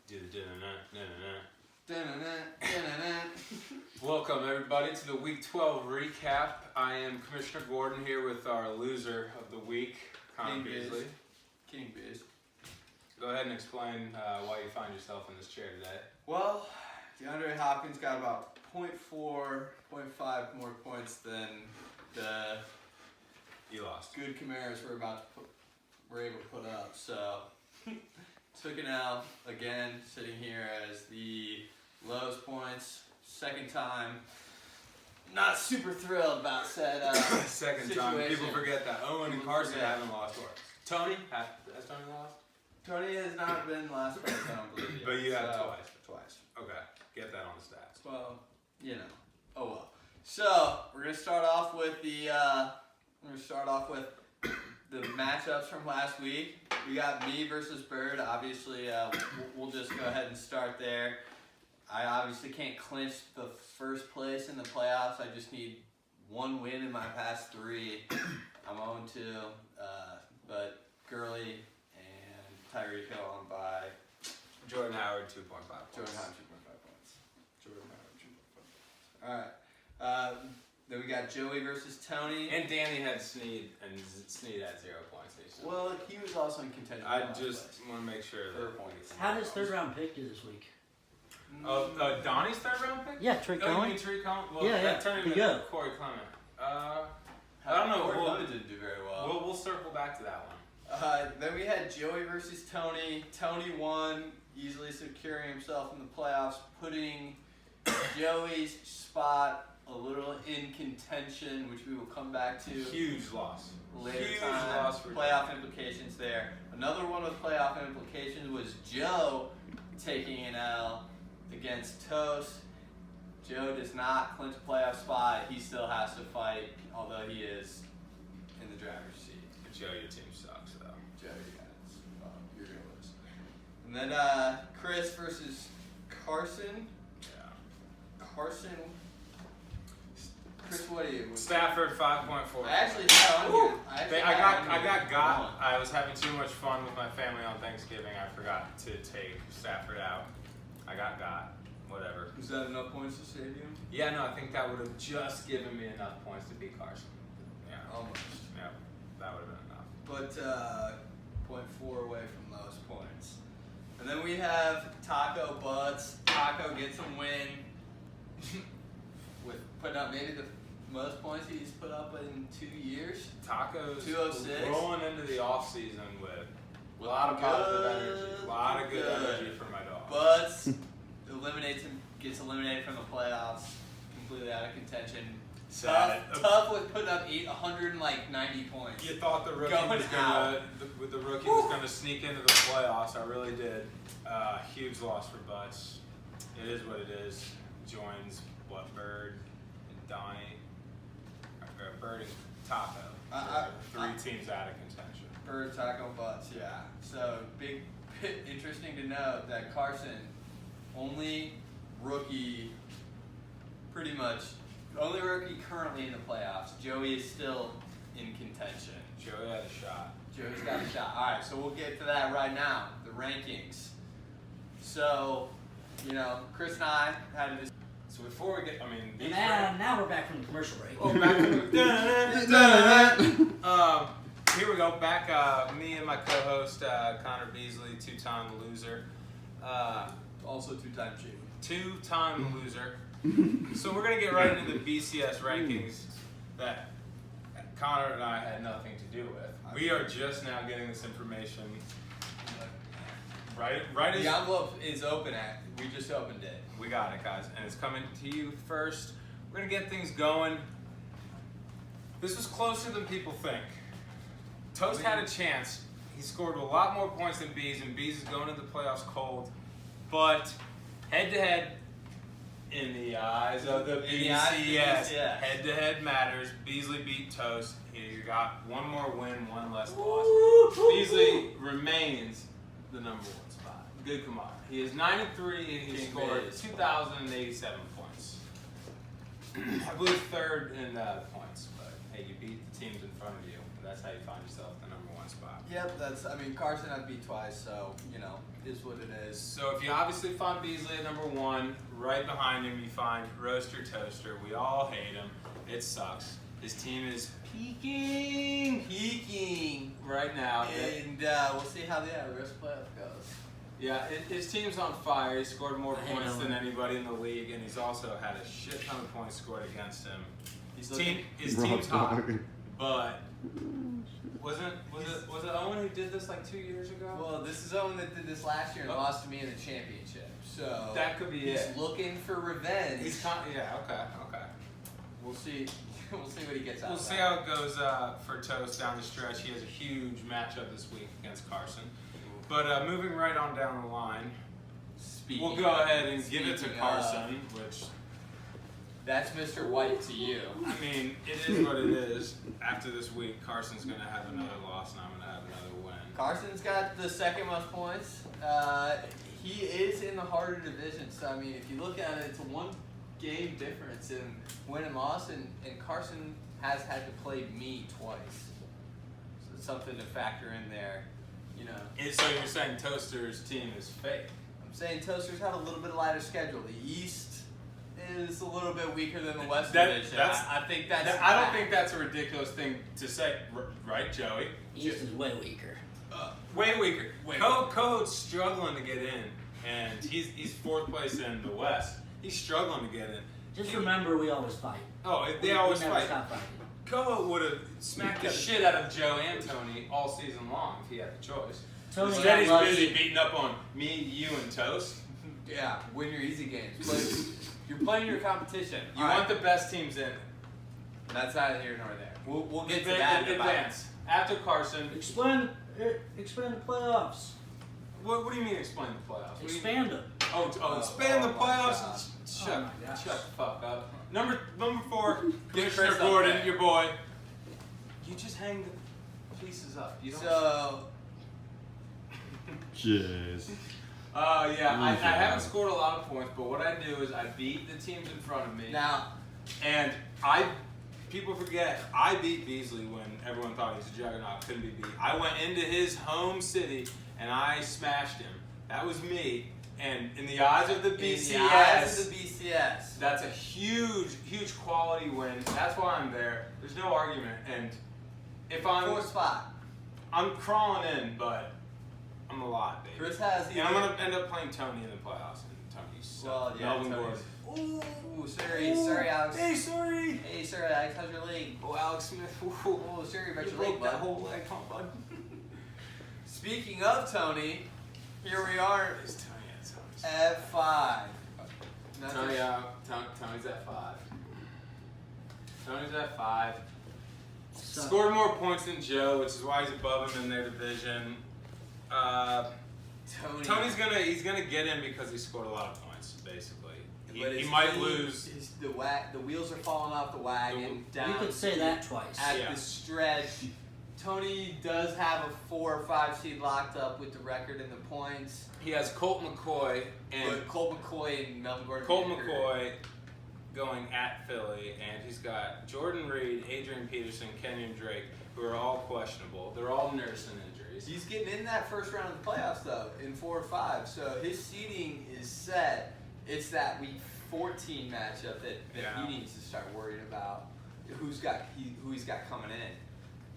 Do the da-na-na. Welcome everybody to the Week 12 recap. I am Commissioner Gordon here with our loser of the week, Connor Beasley. King Beaz. Go ahead and explain why you find yourself in this chair today. Well, DeAndre Hopkins got about 0.4, 0.5 more points than the You lost. good Camaros were able to put up. So took an L again, sitting here as the lowest points. Second time. Not super thrilled about said Second time. situation. People forget that. Owen and Carson haven't lost twice. Tony? Has Tony lost? Tony has not been last place, I don't believe yet. But you have twice. Twice. Okay. Get that on the stats. Well, you know. Oh well. So we're gonna start off with the matchups from last week. We got me versus Bird. Obviously, we'll just go ahead and start there. I obviously can't clinch the first place in the playoffs. I just need one win in my past three. I'm 0-2, but Gurley and Tyreek Hill on by. Jordan Howard 2.5 points. Jordan Howard 2.5 points. All right. Then we got Joey versus Tony. And Danny had Snead, and Snead had 0 points. Well, he was also in contention. I just want to make sure that. How does third round pick do this week? Donnie's third round pick? Yeah, Trey Oh, you Cohen. mean Trey Cohen? Well, Yeah, that turned him into Corey Clement. I don't know. Corey Clement didn't do very well. We'll circle back to that one. Then we had Joey versus Tony. Tony won, easily securing himself in the playoffs, putting Joey's spot a little in contention, which we will come back to. Huge loss. Later Huge time. loss for playoff implications there. Another one with playoff implications was Joe taking an L against Toast. Joe does not clinch a playoff spot. He still has to fight, although he is in the driver's seat. But Joe, your team sucks, though. Joe, you guys, you're gonna lose. And then Chris versus Carson. Yeah. Carson. Chris, what are you? Stafford 5.4. I actually had on here. I was having too much fun with my family on Thanksgiving. I forgot to take Stafford out. I got. Whatever. Was that enough points to save you? Yeah, no, I think that would have just given me enough points to beat Carson. Yeah. Almost. Yeah, that would have been enough. But 0.4 away from those points. And then we have Taco Butts. Taco gets a win with putting up maybe the most points he's put up in 2 years. Tacos 206. rolling into the off season with a lot of positive energy. A lot of good energy for my dog. Butts gets eliminated from the playoffs, completely out of contention. Tough with putting up 190 points. You thought the rookie was gonna sneak into the playoffs. I really did. Huge loss for Butts. It is what it is. Joins Bird and Donnie, Bird and Taco. Three teams out of contention. Bird, Taco, Butts, yeah. So interesting to note that Carson, only rookie currently in the playoffs. Joey is still in contention. Joey had a shot. Joey's got a shot. All right, so we'll get to that right now. The rankings. So, Chris and I had this. So before we get, these now we're back from the commercial break. Here we go. Back, me and my co-host Connor Beasley, two-time loser. Also two-time champion. Two-time loser. So we're gonna get right into the BCS rankings that Connor and I had nothing to do with. We are just now getting this information. Right as the envelope is open. We just opened it. We got it, guys, and it's coming to you first. We're gonna get things going. This was closer than people think. Toast had a chance. He scored a lot more points than Beaz, and Beaz is going into the playoffs cold. But head-to-head, in the eyes of the BCS, head-to-head matters. Beasley beat Toast. He got one more win, one less loss. Beasley remains the number one spot. Good commodity. He is 9-3, and he scored 2,087 points. I believe third in points, but hey, you beat the teams in front of you. That's how you find yourself the number 1 spot. Yep, Carson I've beat twice, so, is what it is. So if you obviously find Beasley at number 1, right behind him you find Roaster Toaster. We all hate him. It sucks. His team is peaking right now. And we'll see how the rest of the playoff goes. Yeah, his team's on fire. He scored more I points know. than anybody in the league, and he's also had a shit ton of points scored against him. His looking- team's hot, but was it Owen who did this like 2 years ago? Well, this is Owen that did this last year and lost to me in the championship. So That could be he's it. looking for revenge. Okay. We'll see. We'll see what he gets out We'll of see that. how it goes for Toast down the stretch. He has a huge matchup this week against Carson. But moving right on down the line, we'll go ahead and give it to Speaking Carson, which, That's Mr. White to you. I mean, it is what it is. After this week, Carson's going to have another loss, and I'm going to have another win. Carson's got the second most points. He is in the harder division, so if you look at it, it's a 1 game difference in win and loss, and Carson has had to play me twice. So it's something to factor in there, So you're saying Toaster's team is fake? I'm saying Toasters have a little bit lighter schedule. The East is a little bit weaker than the West division. I think that's. I don't think that's a ridiculous thing to say, right, Joey? East is way weaker. Way weaker. Code's struggling to get in, and he's 4th place in the West. He's struggling to get in. Just remember, we always fight. Oh, they We always never fight. stop fighting. Koa would have smacked the shit out of Joe and Tony all season long if he had the choice. Tony Instead, got he's lucky. busy beating up on me, you, and Toast. Yeah, win your easy games. You're playing your competition. You want the best teams in. That's neither here nor there. We'll get to that in about. Advance. After Carson, Expand the playoffs. what do you mean explain the playoffs? What do you- Expand them. Expand the oh my playoffs. God. Shut my gosh. the fuck up. Number 4, Get Commissioner Chris up Gordon, there. your boy. You just hang the pieces up. You don't. So, Jeez. I haven't scored a lot of points, but what I do is I beat the teams in front of me. now, And people forget, I beat Beasley when everyone thought he was a juggernaut, couldn't be beat. I went into his home city and I smashed him. That was me. And in the eyes of the BCS, in the eyes of the BCS, that's a huge, huge quality win. That's why I'm there. There's no argument. And if 4th spot. I'm crawling in, but I'm a lot, baby. Chris has And I'm gonna end up playing Tony in the playoffs, and Tony's so Well, yeah, Melvin Tony's- Gordon. Ooh, sorry, Alex. Hey, sorry. Hey, sorry, Alex. How's your leg? Oh, Alex Smith. Oh, sorry about You your leg, broke that bud. whole leg, huh, bud? Speaking of Tony, here we are It's Tony at Tony's. at 5. Tony's at 5. Tony's at 5. So, Scored more points than Joe, which is why he's above him in their division. Tony's gonna get in because he scored a lot of points, basically. But He his might team lose. The wheels are falling off the wagon. Down you could say that twice. at Yeah. the stretch. Tony does have a 4 or 5 seed locked up with the record and the points. He has Colt McCoy and But Colt McCoy and Melvin Gordon. Colt get hurt. McCoy going at Philly, and he's got Jordan Reed, Adrian Peterson, Kenyon Drake, who are all questionable. They're all nursing injuries. He's getting in that first round of the playoffs though, in 4 or 5. So his seeding is set. It's that week 14 matchup that Yeah. he needs to start worrying about. Who he's got coming in.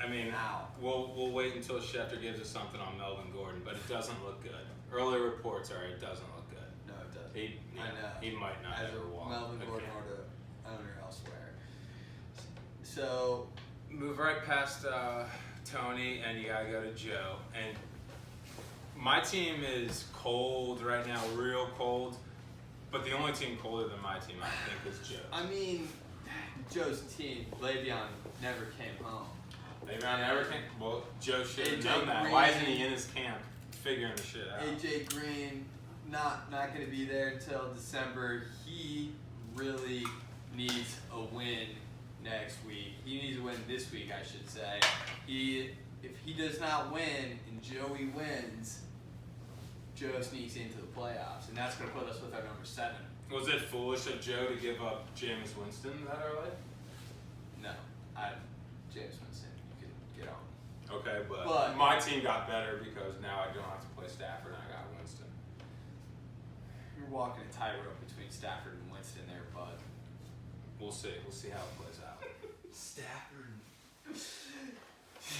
I mean, Now. we'll wait until Schefter gives us something on Melvin Gordon, but it doesn't look good. Early reports are it doesn't look good. No, it doesn't. He I know. he might not As ever a walk. Melvin a Gordon camp. or the owner elsewhere. So Move right past Tony, and you gotta go to Joe. And my team is cold right now, real cold. But the only team colder than my team, I think, is Joe. I mean, Joe's team, Le'Veon never came home. Maybe I never came. Well, Joe should have AJ known that. Green. Why isn't he in his camp figuring the shit out? AJ Green not going to be there until December. He really needs a win next week. He needs a win this week, I should say. If he does not win and Joey wins, Joe sneaks into the playoffs, and that's going to put us with our number 7. Was it foolish of Joe to give up Jameis Winston that early? No, James Winston. You can get on. Okay, but my team got better because now I don't have to play Stafford and I got Winston. You're walking a tightrope between Stafford and Winston there, bud. We'll see. We'll see how it plays out. Stafford.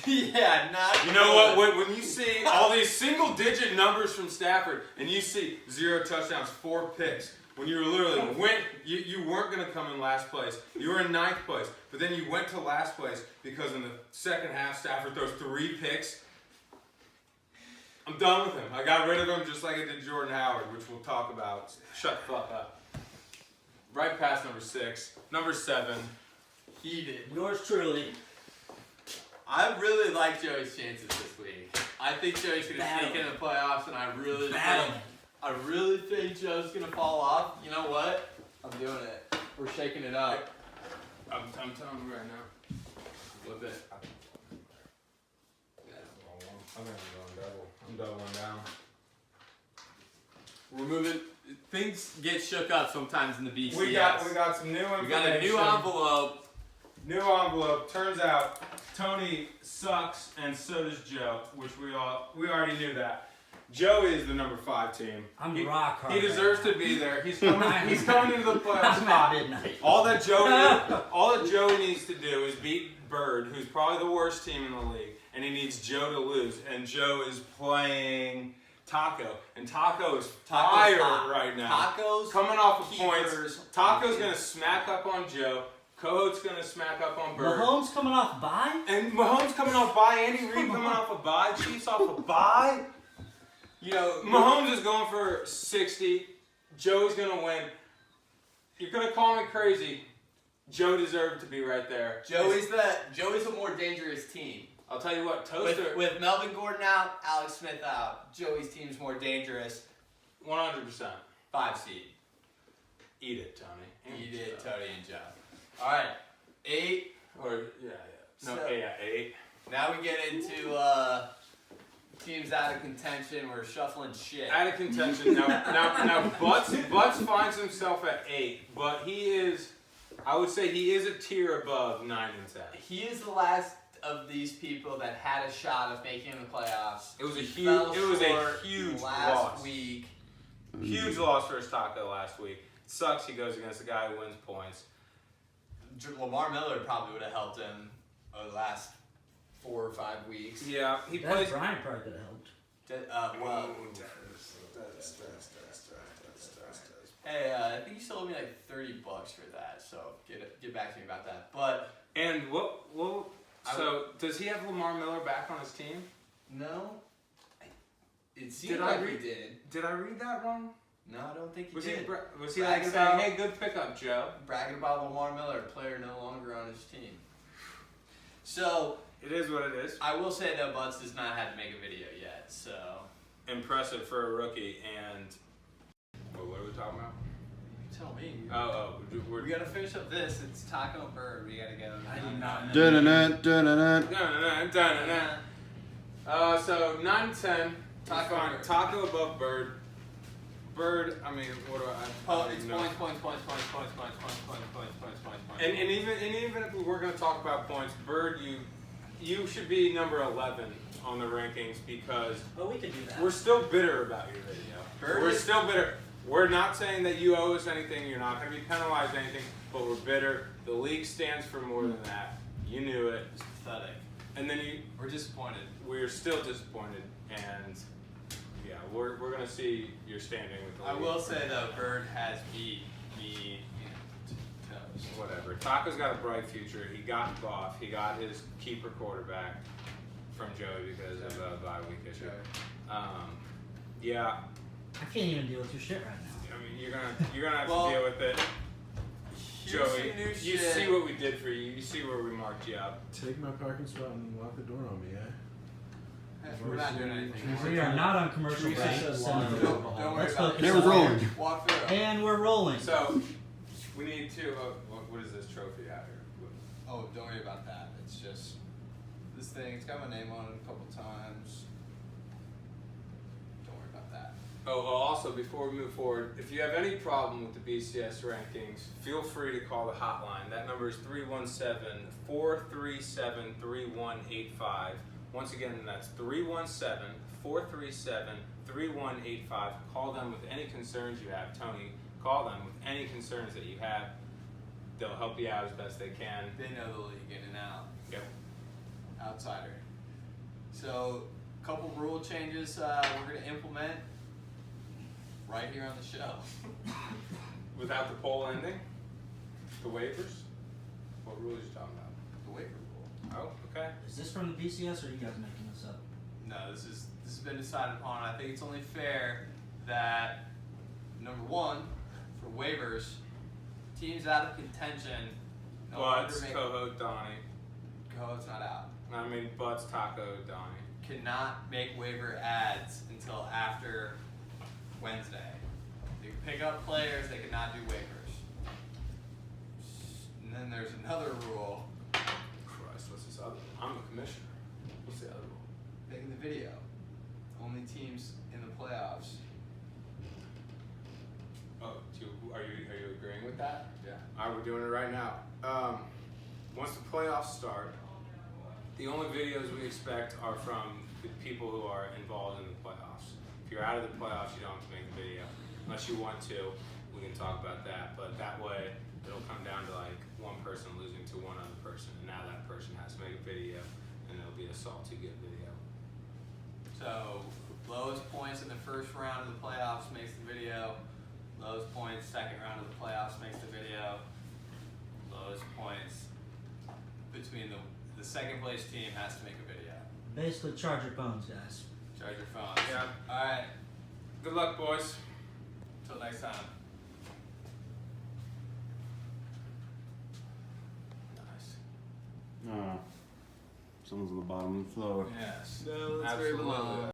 Yeah, not. You know what? When you see all these single-digit numbers from Stafford, and you see 0 touchdowns, 4 picks, when you were literally you weren't going to come in last place. You were in 9th place, but then you went to last place because in the second half, Stafford throws 3 picks. I'm done with him. I got rid of him just like I did Jordan Howard, which we'll talk about. Shut the fuck up. Right past number 6, number 7. He did. Yours truly. I really like Joey's chances this week. I think Joey's gonna sneak in the playoffs, and I really think Joe's gonna fall off. You know what? I'm doing it. We're shaking it up. I'm telling you right now. Flip it. I'm going double. I'm doubling down. We're moving. Things get shook up sometimes in the BCS. We got some new information. We got a new envelope. New envelope. Turns out Tony sucks, and so does Joe, which we already knew that. Joe is the number 5 team. I'm rock hard. He deserves to be there. He's coming into the playoff I'm spot. at midnight. All that Joey needs to do is beat Bird, who's probably the worst team in the league, and he needs Joe to lose. And Joe is playing Taco, and Taco is fired right now. Taco's coming off of keepers. points. Taco's gonna smack up on Joe. Coat's gonna smack up on Bird. Mahomes coming off bye? And Mahomes coming off bye. Andy Reid coming off a bye. Chiefs off a bye. You know, Mahomes is going for 60. Joe's gonna win. You're gonna call me crazy. Joe deserved to be right there. Joey's a more dangerous team. I'll tell you what, Toaster. With Melvin Gordon out, Alex Smith out, Joey's team's more dangerous. 100%. 5 seed. Eat it, Tony. Eat it, Tony and Joe. All right, 8. Or yeah. No, So- 8. Now we get into teams out of contention. We're shuffling shit. Out of contention. Now Butts finds himself at 8, but I would say he is a tier above 9 and 10. He is the last of these people that had a shot of making the playoffs. It was a He fell huge short last loss. week. Huge loss for his Taco last week. It sucks he goes against a guy who wins points. Lamar Miller probably would have helped him the last 4 or 5 weeks. Yeah, he That's plays. Brian probably could have helped. Hey, I think you still owe me like $30 for that, so get back to me about that. But And so does he have Lamar Miller back on his team? no, it seemed Did like I we read- did. Did I read that wrong? No, I don't think he Was did. was he Bragging like saying, about- "Hey, good pickup, Joe"? Bragging about Lamar Miller, player no longer on his team. So It is what it is. I will say though, Butts does not have to make a video yet. So Impressive for a rookie. And what are we talking about? tell me. We're We gotta finish up this. It's Taco and Bird. We gotta go. I do not know. Dun-dun-dun-dun-dun. So 9 and 10. Taco Fine. Bird. Taco above Bird. Bird. I mean, what do I? It's know. points. And even if we were going to talk about points, Bird, you should be number 11 on the rankings because Oh, we could do that. we're still bitter about your video. Bird We're is- still bitter. We're not saying that you owe us anything. You're not going to be penalized anything, but we're bitter. The league stands for more than that. You knew it. It's pathetic. And then We're disappointed. we're still disappointed. And yeah, we're going to see your standing with the I league. will say though, Bird has beat me in toes. Whatever. Taco's got a bright future. He got Goff. He got his keeper quarterback from Joey because of a bye week issue. Yeah. I can't even deal with your shit right now. I mean, you're gonna have Well, to deal with it, Here's Joey. some new You shit. see what we did for you. You see where we marked you up. Take my parking spot and lock the door on me, yeah? We're not doing anything. We are not on commercial Teresa break. says so- lawn. Don't worry Let's about focus it. They were rolling. Walk through. And we're rolling. So we need to. What is this trophy out here? Oh, don't worry about that. It's just this thing. It's got my name on it a couple times. Don't worry about that. Also, before we move forward, if you have any problem with the BCS rankings, feel free to call the hotline. That number is 317-437-3185. Once again, that's 317-437-3185. Call them with any concerns you have. Tony, call them with any concerns that you have. They'll help you out as best they can. They know the league in and out. Yep. Outsider. So, a couple rule changes we're going to implement right here on the show. Without the poll ending? The waivers? What rule are you talking about? The waiver rule. Oh, okay. Is this from the BCS or are you guys making this up? No, this has been decided upon. I think it's only fair that number one, for waivers, teams out of contention. No Butts, longer make- Coho, Donnie. Coho's not out. I mean, Butts, Taco, Donnie. Cannot make waiver ads until after Wednesday. They can pick up players, they cannot do waivers. And then there's another rule, Christ, what's this other one? I'm a commissioner. What's the other rule? making the video. Only teams in the playoffs. Oh, are you agreeing with that? Yeah. Alright, we're doing it right now. Once the playoffs start, the only videos we expect are from the people who are involved in the playoffs. If you're out of the playoffs, you don't have to make the video. Unless you want to, we can talk about that. But that way, it'll come down to like one person losing to one other person, and now that person has to make a video, and it'll be a salty good video. So, lowest points in the first round of the playoffs makes the video. Lowest points, second round of the playoffs makes the video. Lowest points between the second place team has to make a video. Basically, charge your phones, guys. Charge your phones. Yeah. Alright, Good luck, boys. till next time. Nice. Someone's on the bottom of the floor. Yes. No, let's very below. Absolutely.